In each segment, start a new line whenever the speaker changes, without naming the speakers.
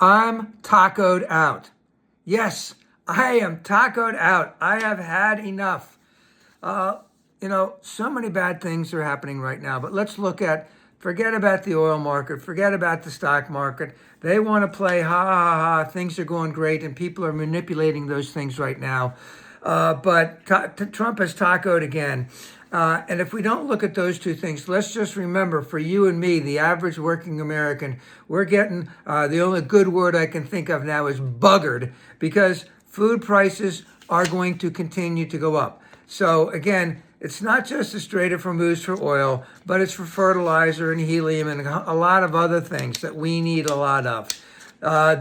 I'm tacoed out. Yes, I am tacoed out. I have had enough. So many bad things are happening right now, but let's forget about the oil market, forget about the stock market. They want to play ha ha ha, things are going great, and people are manipulating those things right now. But Trump has tacoed again. And if we don't look at those two things, let's just remember, for you and me, the average working American, we're getting, the only good word I can think of now is buggered, because food prices are going to continue to go up. So again, it's not just a Strait of Hormuz for oil, but it's for fertilizer and helium and a lot of other things that we need a lot of.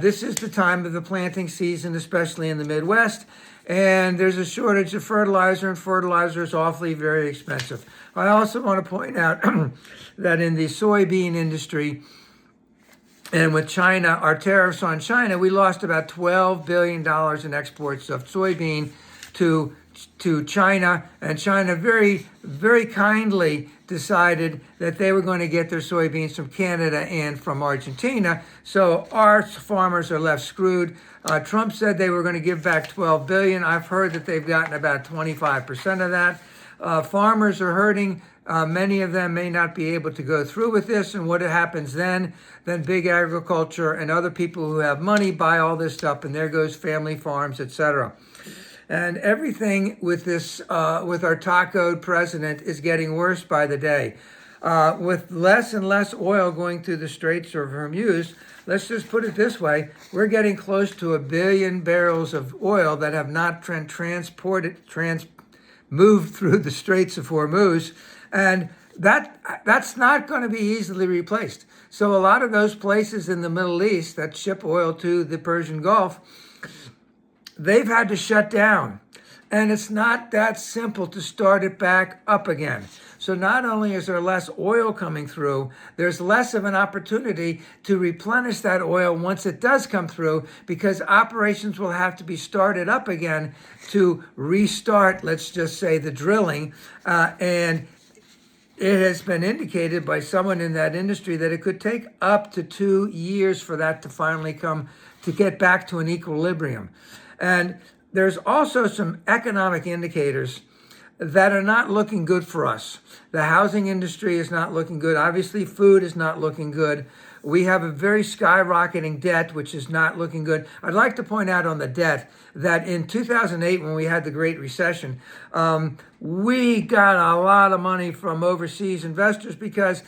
This is the time of the planting season, especially in the Midwest, and there's a shortage of fertilizer, and fertilizer is awfully very expensive. I also want to point out that in the soybean industry, and with China, our tariffs on China, we lost about $12 billion in exports of soybean to China, and China very, very kindly decided that they were going to get their soybeans from Canada and from Argentina. So our farmers are left screwed. Trump said they were going to give back $12 billion. I've heard that they've gotten about 25% of that. Farmers are hurting. Many of them may not be able to go through with this, and what happens then big agriculture and other people who have money buy all this stuff, and there goes family farms, etc. And everything with this, with our tacoed president, is getting worse by the day. With less and less oil going through the Straits of Hormuz, let's just put it this way, we're getting close to 1 billion barrels of oil that have not moved through the Straits of Hormuz, and that's not going to be easily replaced. So a lot of those places in the Middle East that ship oil to the Persian Gulf, they've had to shut down. And it's not that simple to start it back up again. So not only is there less oil coming through, there's less of an opportunity to replenish that oil once it does come through, because operations will have to be started up again to restart, let's just say, the drilling. And it has been indicated by someone in that industry that it could take up to 2 years for that to finally to get back to an equilibrium. And there's also some economic indicators that are not looking good for us. The housing industry is not looking good. Obviously, food is not looking good. We have a very skyrocketing debt, which is not looking good. I'd like to point out on the debt that in 2008, when we had the Great Recession, we got a lot of money from overseas investors because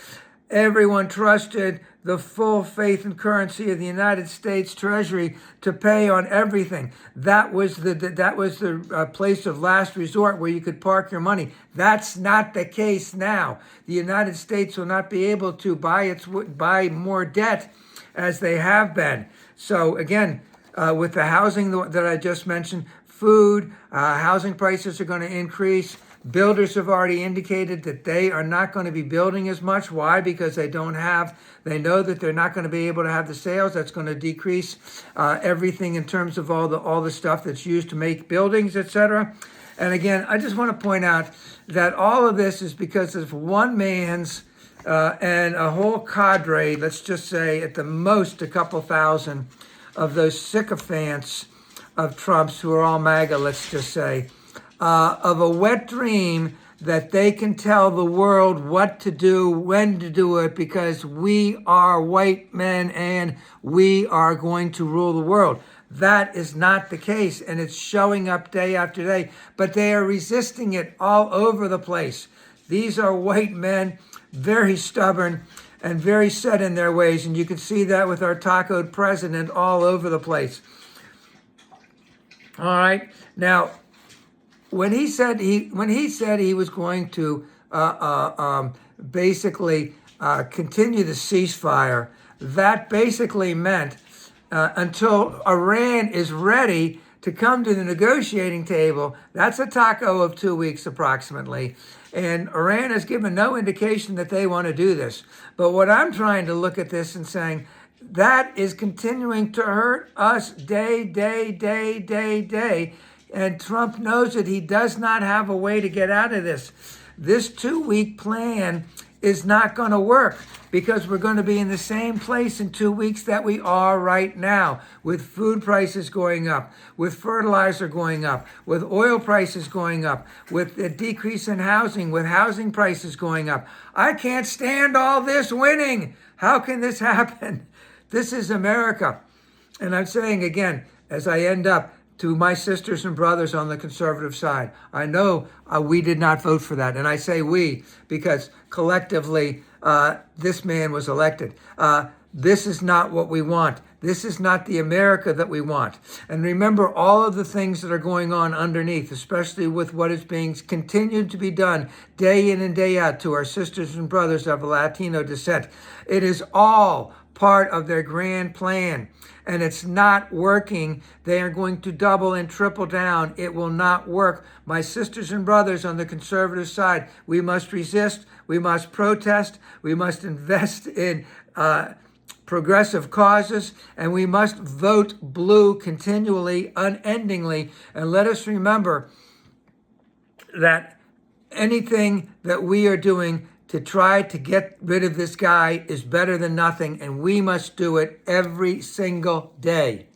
everyone trusted the full faith and currency of the United States Treasury to pay on everything. That was the place of last resort where you could park your money. That's not the case now. The United States will not be able to buy more debt as they have been. So again, with the housing that I just mentioned, food, housing prices are going to increase. Builders have already indicated that they are not going to be building as much. Why? Because they know that they're not going to be able to have the sales. That's going to decrease everything in terms of all the stuff that's used to make buildings, etc. And again, I just want to point out that all of this is because of one man's and a whole cadre, let's just say at the most a couple thousand of those sycophants of Trump's who are all MAGA, let's just say, of a wet dream that they can tell the world what to do, when to do it, because we are white men and we are going to rule the world. That is not the case, and it's showing up day after day, but they are resisting it all over the place. These are white men, very stubborn and very set in their ways, and you can see that with our tacoed president all over the place. All right, now, when he said he was going to basically continue the ceasefire, that basically meant until Iran is ready to come to the negotiating table. That's a taco of 2 weeks approximately. And Iran has given no indication that they want to do this. But what I'm trying to look at this and saying, that is continuing to hurt us day. And Trump knows that he does not have a way to get out of this. This 2-week plan is not going to work, because we're going to be in the same place in 2 weeks that we are right now, with food prices going up, with fertilizer going up, with oil prices going up, with a decrease in housing, with housing prices going up. I can't stand all this winning. How can this happen? This is America. And I'm saying again, as I end up, to my sisters and brothers on the conservative side, I know we did not vote for that. And I say we because collectively this man was elected. This is not what we want. This is not the America that we want. And remember all of the things that are going on underneath, especially with what is being continued to be done day in and day out to our sisters and brothers of Latino descent. It is all part of their grand plan, and it's not working. They are going to double and triple down. It will not work. My sisters and brothers on the conservative side, we must resist, we must protest, we must invest in progressive causes, and we must vote blue continually, unendingly. And let us remember that anything that we are doing to try to get rid of this guy is better than nothing, and we must do it every single day.